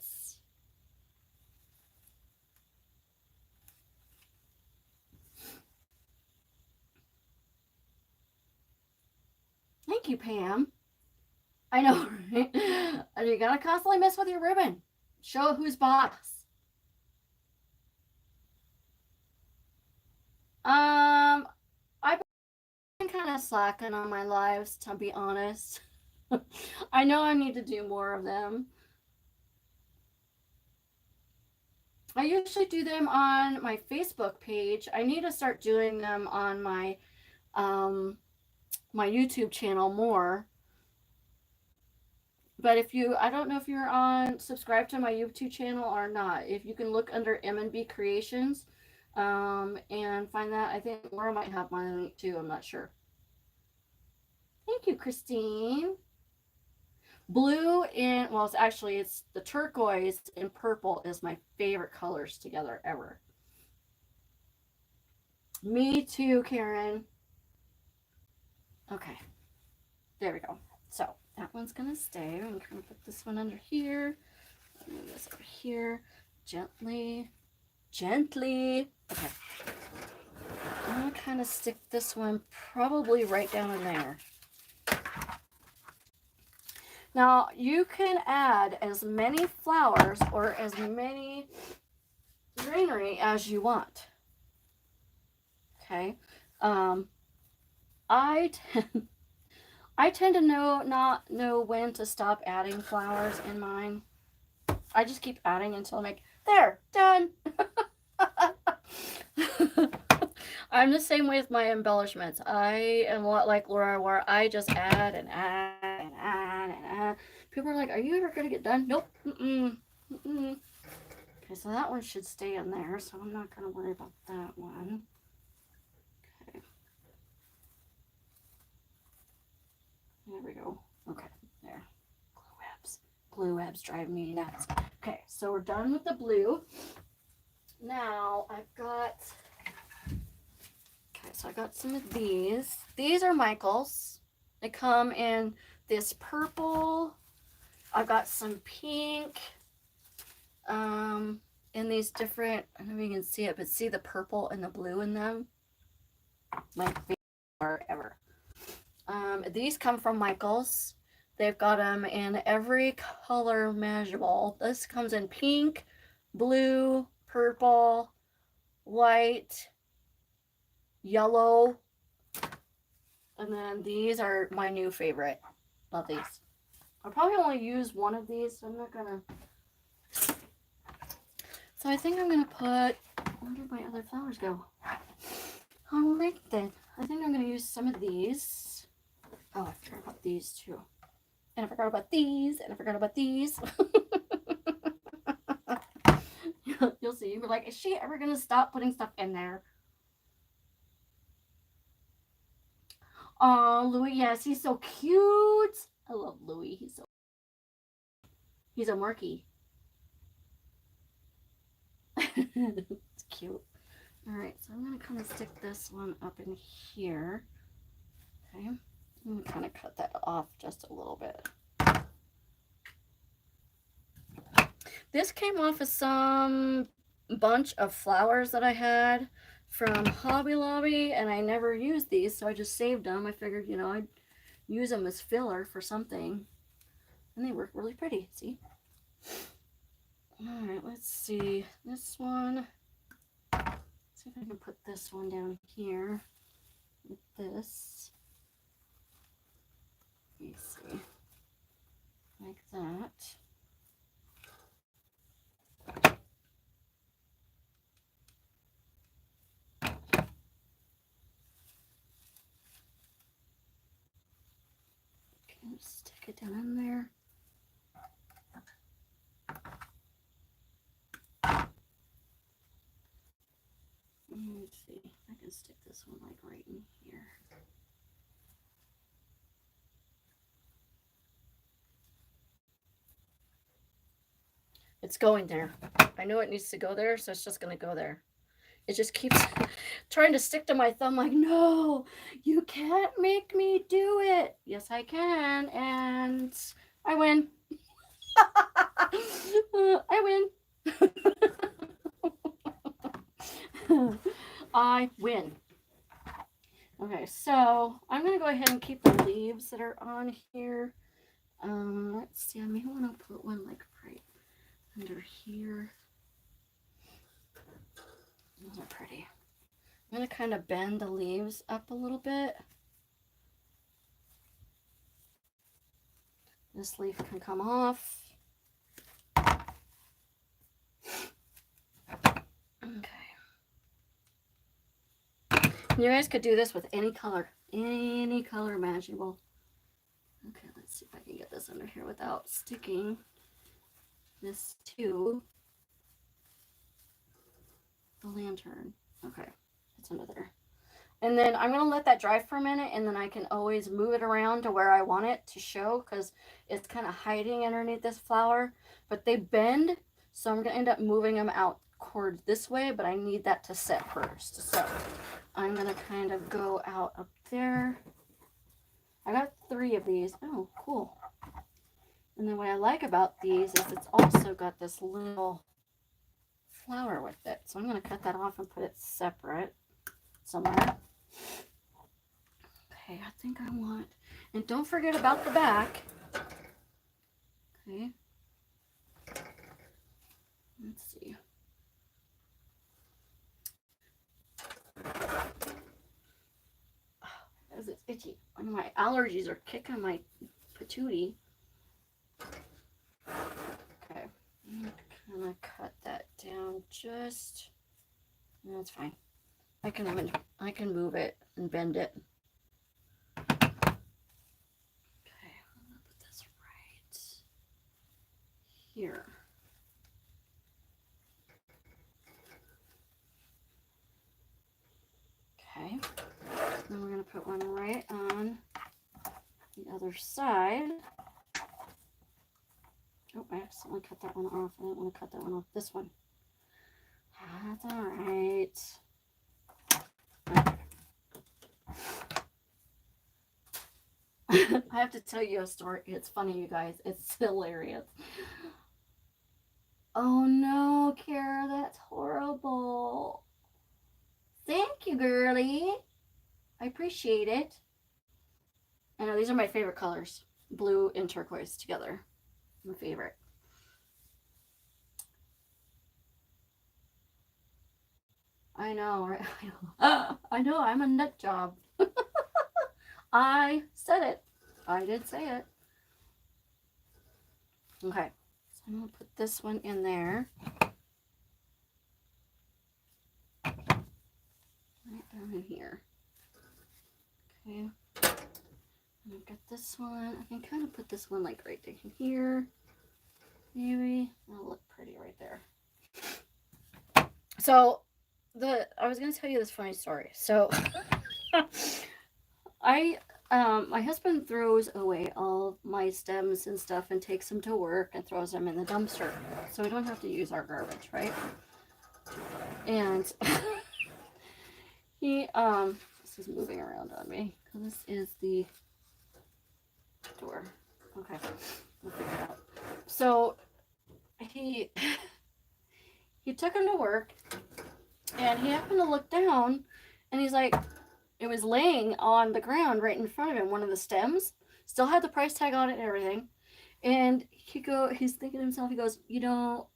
Thank you, Pam. I know, right? You gotta constantly mess with your ribbon. Show who's boss. I've been kind of slacking on my lives, to be honest. I know I need to do more of them. I usually do them on my Facebook page. I need to start doing them on um, my YouTube channel more. But if you, I don't know if you're on subscribe to my YouTube channel or not. If you can look under M&B Creations and find that, I think Laura might have my link too. I'm not sure. Thank you, Christine. Blue and, well, it's the turquoise and purple is my favorite colors together ever. Me too, Karen. Okay, there we go. So that one's gonna stay. I'm gonna put this one under here. Move this over here, gently. Okay. I'm gonna kind of stick this one probably right down in there. Now you can add as many flowers or as many greenery as you want. Okay. I tend to not know when to stop adding flowers in mine. I just keep adding until I'm like, there, done. I'm the same way with my embellishments. I am a lot like Laura, where I just add and add and add and add. People are like, are you ever going to get done? Nope. Okay, so that one should stay in there, so I'm not going to worry about that one. Okay. There we go. Okay, there. Glue webs drive me nuts. Okay, so we're done with the blue. Now I've got, okay, so I got some of these. These are Michael's. They come in this purple. I've got some pink. In these different, I don't know if you can see it, but see the purple and the blue in them? My favorite ever. These come from Michael's. They've got them in every color imaginable. This comes in pink, blue, purple, white, yellow. And then these are my new favorite. Love these. I'll probably only use one of these, so I'm not gonna. So I think I'm gonna put, where did my other flowers go? Oh, right then. I think I'm gonna use some of these. Oh, I forgot about these too. And I forgot about these, and I forgot about these. You'll see. You'll be like, is she ever gonna stop putting stuff in there? Oh, Louis, yes, he's so cute. I love Louis. He's a Marky. It's cute. All right, so I'm gonna kind of stick this one up in here. Okay, I'm gonna kind of cut that off just a little bit. This came off of some bunch of flowers that I had from Hobby Lobby, and I never used these, so I just saved them. I figured, you know, I'd use them as filler for something, and they work really pretty. See? All right, let's see this one. Let's see if I can put this one down here with this. Let me see, like that. Okay, stick it down in there. Let's see, I can stick this one like right in here. It's going there. I know it needs to go there, so it's just going to go there. It just keeps trying to stick to my thumb like, no, you can't make me do it. Yes, I can. And I win. I win. I win. Okay, so I'm going to go ahead and keep the leaves that are on here. Let's see, I may want to put one like right under here. Those are pretty. I'm going to kind of bend the leaves up a little bit. This leaf can come off. Okay. You guys could do this with any color imaginable. Okay, let's see if I can get this under here without sticking this to the lantern. Okay, it's under there. And then I'm going to let that dry for a minute, and then I can always move it around to where I want it to show, because it's kind of hiding underneath this flower. But they bend, so I'm going to end up moving them out toward this way, but I need that to set first. So I'm going to kind of go out up there. I got 3 of these. Oh, cool. And then what I like about these is it's also got this little flower with it. So I'm going to cut that off and put it separate somewhere. Okay, I think I want, and don't forget about the back. Okay. Let's see. Oh, it's itchy. One of my allergies are kicking my patootie. Okay. I'm gonna cut that down just. No, it's fine. I can move it and bend it. Okay, I'm gonna put this right here. Okay. Then we're gonna put one right on the other side. Oh, I accidentally cut that one off. I didn't want to cut that one off. This one. That's all right. I have to tell you a story. It's funny, you guys. It's hilarious. Oh no, Kara, that's horrible. Thank you, girlie. I appreciate it. I know these are my favorite colors. Blue and turquoise together. My favorite. I know, right? I know, I'm a nut job. I said it. I did say it. Okay, so I'm going to put this one in there. Right down in here. Okay. I've got this one. I can kind of put this one like right down here. Maybe. That'll look pretty right there. So, I was going to tell you this funny story. So, my husband throws away all my stems and stuff and takes them to work and throws them in the dumpster. So we don't have to use our garbage, right? And he, this is moving around on me. This is the door. Okay, we'll figure it out. So he took him to work, and he happened to look down, and he's like, it was laying on the ground right in front of him, one of the stems, still had the price tag on it and everything. And he's thinking to himself, he goes,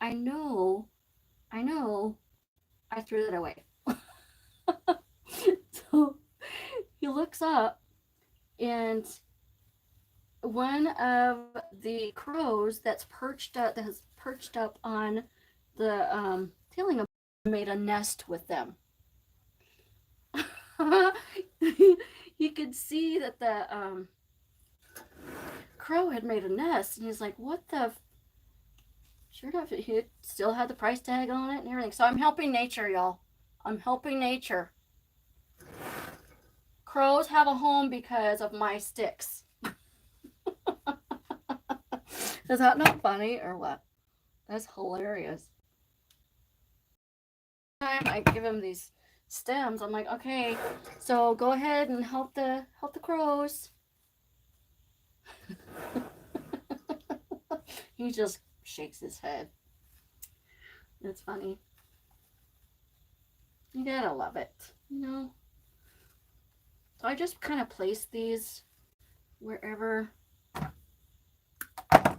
I know, I threw that away. So he looks up, and one of the crows that has perched up on the ceiling made a nest with them. He could see that the crow had made a nest, and he's like, what the sure enough, he still had the price tag on it and everything. So I'm helping nature, y'all. I'm helping nature. Crows have a home because of my sticks. Is that not funny or what? That's hilarious. Time I give him these stems, I'm like, okay, so go ahead and help the crows. He just shakes his head. It's funny. You gotta love it, So I just kind of place these wherever I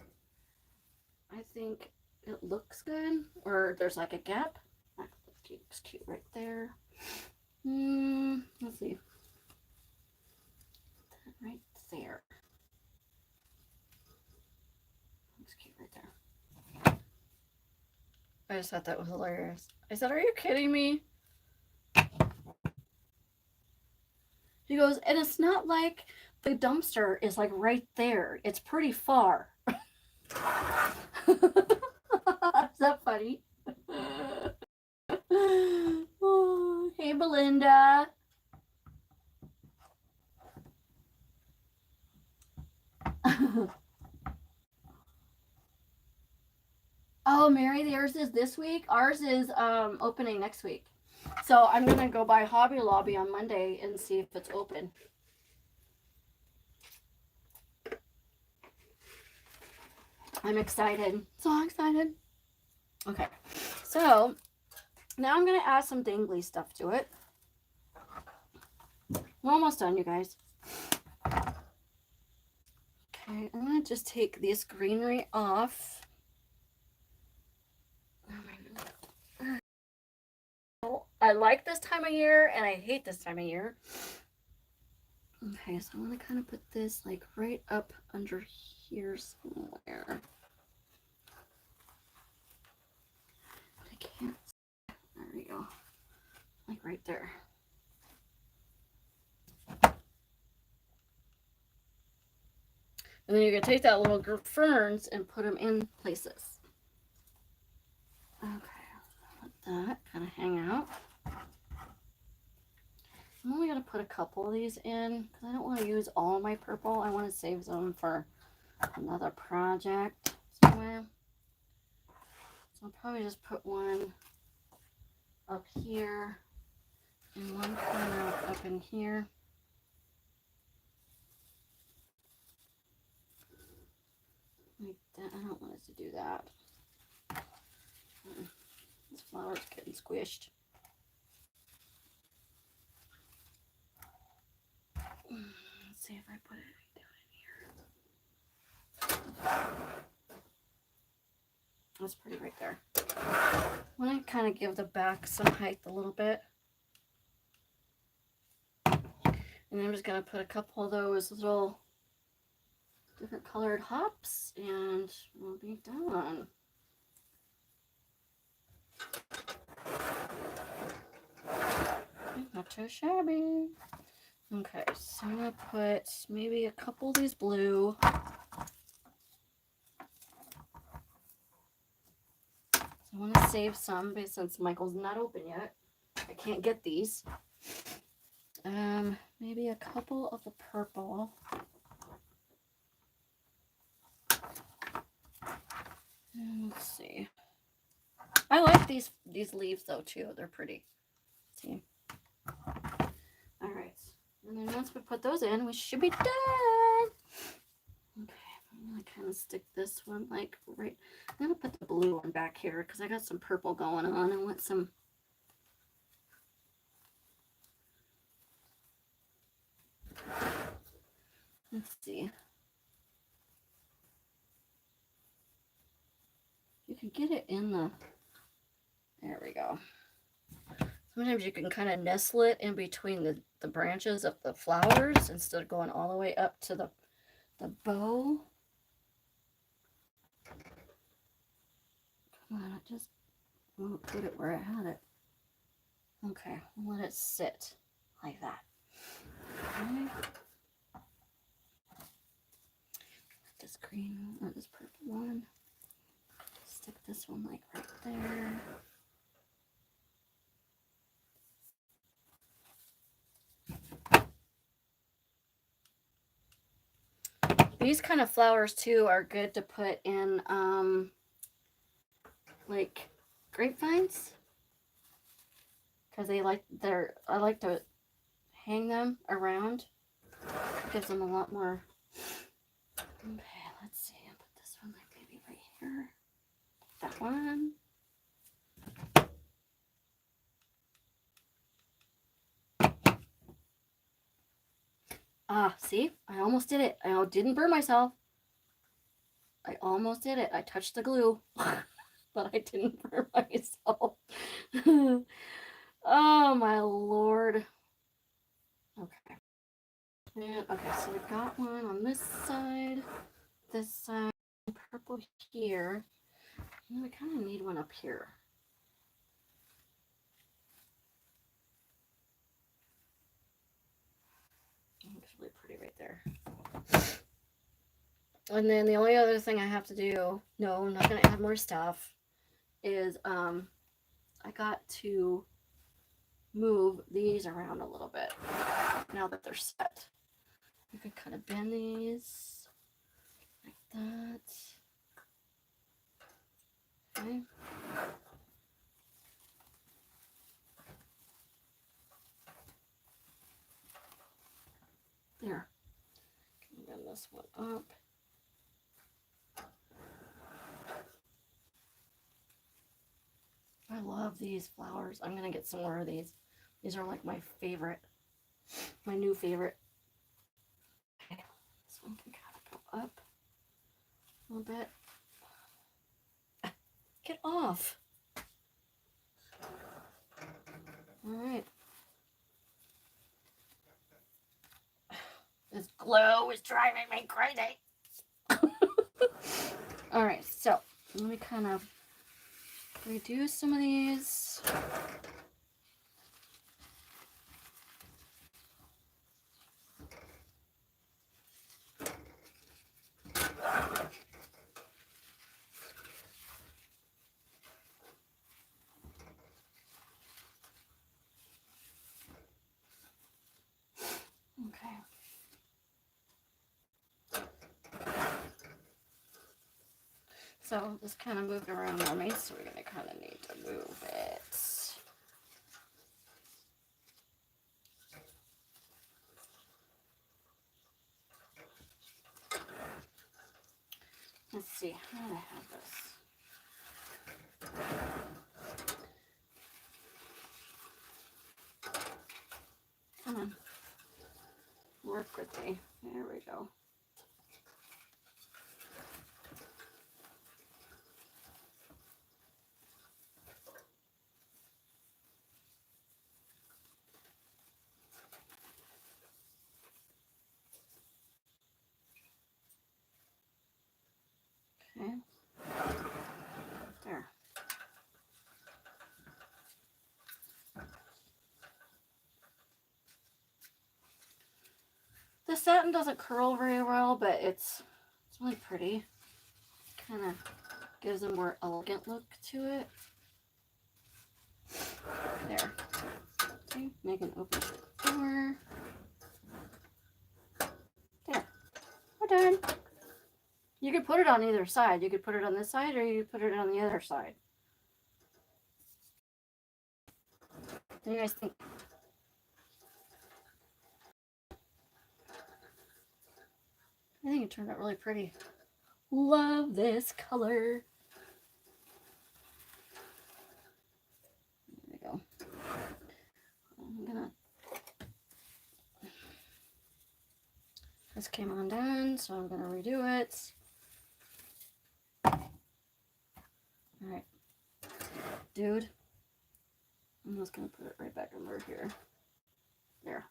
think it looks good, or there's like a gap. That looks cute right there. Let's see. Right there. Looks cute right there. I just thought that was hilarious. I said, "Are you kidding me?" He goes, "And it's not like the dumpster is like right there. It's pretty far." Is that funny? Oh, hey, Belinda. Oh, Mary, theirs is this week. Ours is opening next week. So I'm gonna go by Hobby Lobby on Monday and see if it's open. I'm excited. So excited. Okay. So now I'm gonna add some dangly stuff to it. We're almost done, you guys. Okay, I'm gonna just take this greenery off. I like this time of year and I hate this time of year. Okay, so I'm gonna kind of put this like right up under here somewhere. I can't. There we go. Like right there. And then you're gonna take that little ferns and put them in places. Okay, let that kind of hang out. I'm only gonna put a couple of these in because I don't want to use all my purple. I want to save them for another project somewhere. So I'll probably just put one up here and one kind of up in here. Like that. I don't want it to do that. This flower's getting squished. Let's see if I put it down in here. That's pretty right there. I want to kind of give the back some height a little bit. And I'm just going to put a couple of those little different colored hops and we'll be done. Not too shabby. Okay, so I'm going to put maybe a couple of these blue. So I want to save some since Michael's not open yet. I can't get these. Maybe a couple of the purple. And let's see. I like these leaves though too. They're pretty. Let's see. All right. And then once we put those in, we should be done. Okay. I'm gonna kind of stick this one like right. I'm gonna put the blue one back here because I got some purple going on. I want some. Let's see. You can get it in the. There we go. Sometimes you can kind of nestle it in between the branches of the flowers instead of going all the way up to the bow. Come on, I just won't put it where I had it. Okay, I'll let it sit like that. Okay. This green or this purple one. Stick this one like right there. These kind of flowers too are good to put in like grapevines because I like to hang them around. It gives them a lot more. Okay, let's see. I'll put this one like maybe right here. That one. See, I almost did it. I didn't burn myself. I almost did it. I touched the glue, but I didn't burn myself. Oh my lord. Okay. And, okay, so we've got one on this side, purple here. And we kind of need one up here. Looks really pretty right there. And then the only other thing I have to do, no, I'm not going to add more stuff, is I got to move these around a little bit now that they're set. You can kind of bend these like that. Okay. There. Can bend this one up. I love these flowers. I'm going to get some more of these. These are like my favorite. My new favorite. Okay. This one can kind of go up a little bit. Get off. All right. This glue is driving me crazy. All right, so let me kind of redo some of these. Okay. So this kind of moved around on me, so we're going to kind of need to move it. Let's see, how do I have this? Come on. Work with me. There we go. Okay. There. The satin doesn't curl very well, but it's really pretty. Kind of gives a more elegant look to it. There. Okay, Megan, open the door. There. We're done. You could put it on either side. You could put it on this side or you could put it on the other side. What do you guys think? I think it turned out really pretty. Love this color. There we go. I'm gonna... This came undone, so I'm gonna redo it. Alright. Dude. I'm just gonna put it right back over here. There.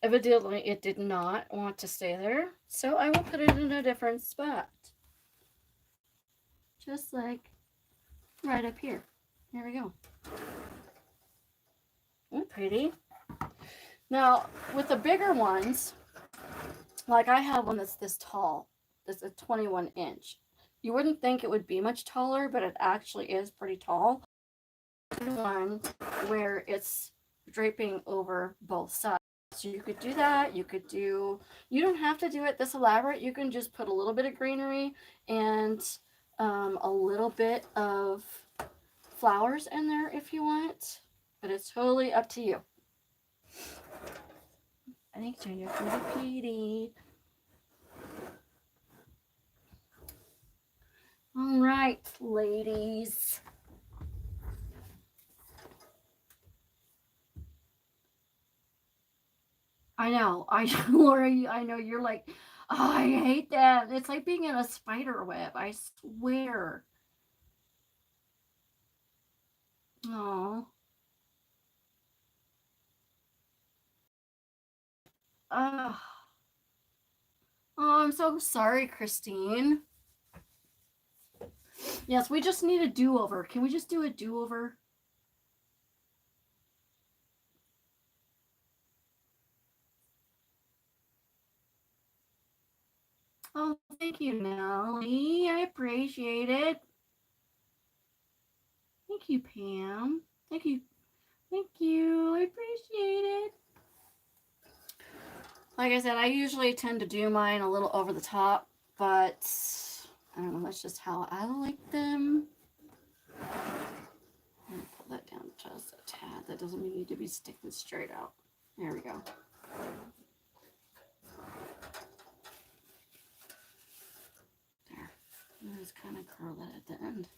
Evidently, it did not want to stay there, so I will put it in a different spot. Just like right up here. There we go. Isn't pretty? Now, with the bigger ones, like I have one that's this tall. It's a 21 inch. You wouldn't think it would be much taller, but it actually is pretty tall. One where it's draping over both sides. So you could do that. You don't have to do it this elaborate. You can just put a little bit of greenery and a little bit of flowers in there if you want. But it's totally up to you. I think turned out pretty pretty. All right, ladies. I know. Laura, I know you're like, oh, I hate that. It's like being in a spider web. I swear. Oh. Oh, I'm so sorry, Christine. Yes, we just need a do-over. Can we just do a do-over? Oh, thank you, Nellie. I appreciate it. Thank you, Pam. Thank you. Thank you. I appreciate it. Like I said, I usually tend to do mine a little over the top, but I don't know, that's just how I like them. I'm gonna pull that down just a tad. That doesn't mean you need to be sticking straight out. There we go. There. Just kind of curl that at the end.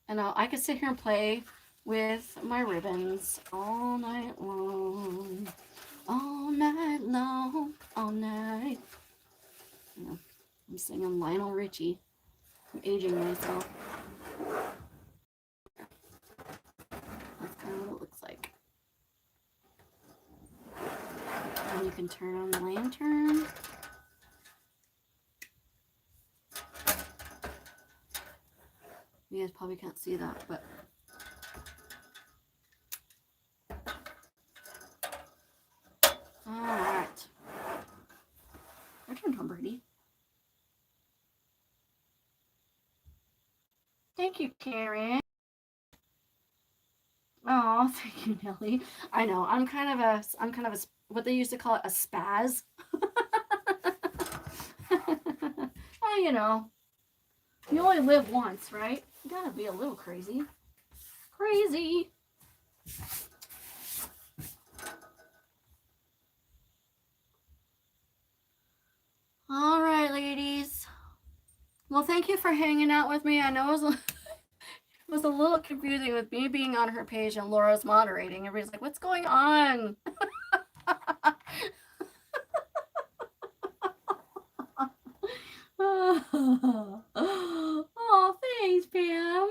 And I could sit here and play with my ribbons all night long. All night long. All night. I'm singing Lionel Richie. I'm aging myself. That's kind of what it looks like. And you can turn on the lantern. You guys probably can't see that, but all right. Your turn, Tom Brady. Thank you, Karen. Oh, thank you, Nellie. I know. I'm kind of a what they used to call it, a spaz. Well, you know, you only live once, right? You gotta be a little crazy. Crazy. All right, ladies. Well, thank you for hanging out with me. I know it was a little confusing with me being on her page and Laura's moderating. Everybody's like, what's going on? Oh, thanks, Pam.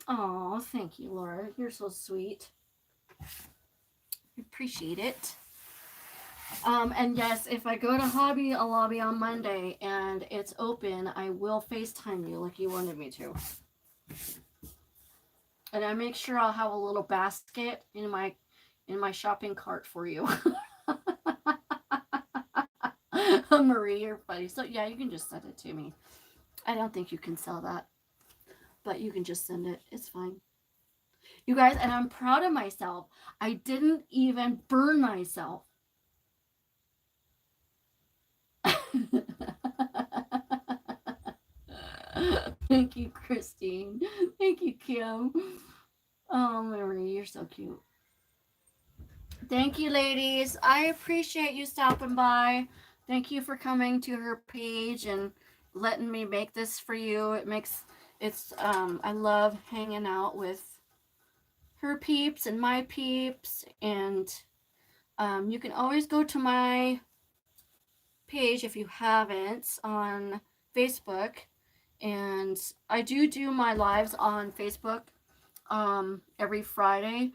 Oh, thank you, Laura. You're so sweet. I appreciate it. And yes, if I go to Hobby Lobby on Monday and it's open, I will FaceTime you like you wanted me to. And I make sure I'll have a little basket in my shopping cart for you. Marie, you're funny. So yeah, you can just send it to me. I don't think you can sell that, but you can just send it. It's fine. You guys, and I'm proud of myself. I didn't even burn myself. Thank you, Christine. Thank you, Kim. Oh, Marie, you're so cute. Thank you, ladies. I appreciate you stopping by. Thank you for coming to her page and letting me make this for you. I love hanging out with her peeps and my peeps. And you can always go to my page if you haven't on Facebook. And I do my lives on Facebook every Friday.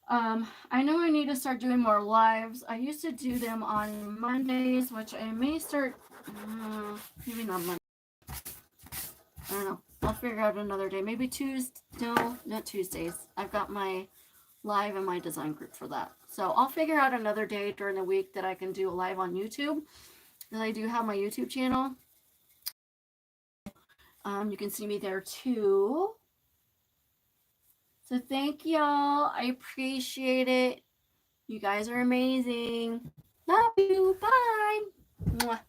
I know I need to start doing more lives. I used to do them on Mondays, which I may start, maybe not Monday. I don't know. I'll figure out another day. Maybe Tuesday. No, not Tuesdays. I've got my live in my design group for that. So I'll figure out another day during the week that I can do a live on YouTube. And I do have my YouTube channel. You can see me there too. So thank y'all. I appreciate it. You guys are amazing. Love you. Bye. Mwah.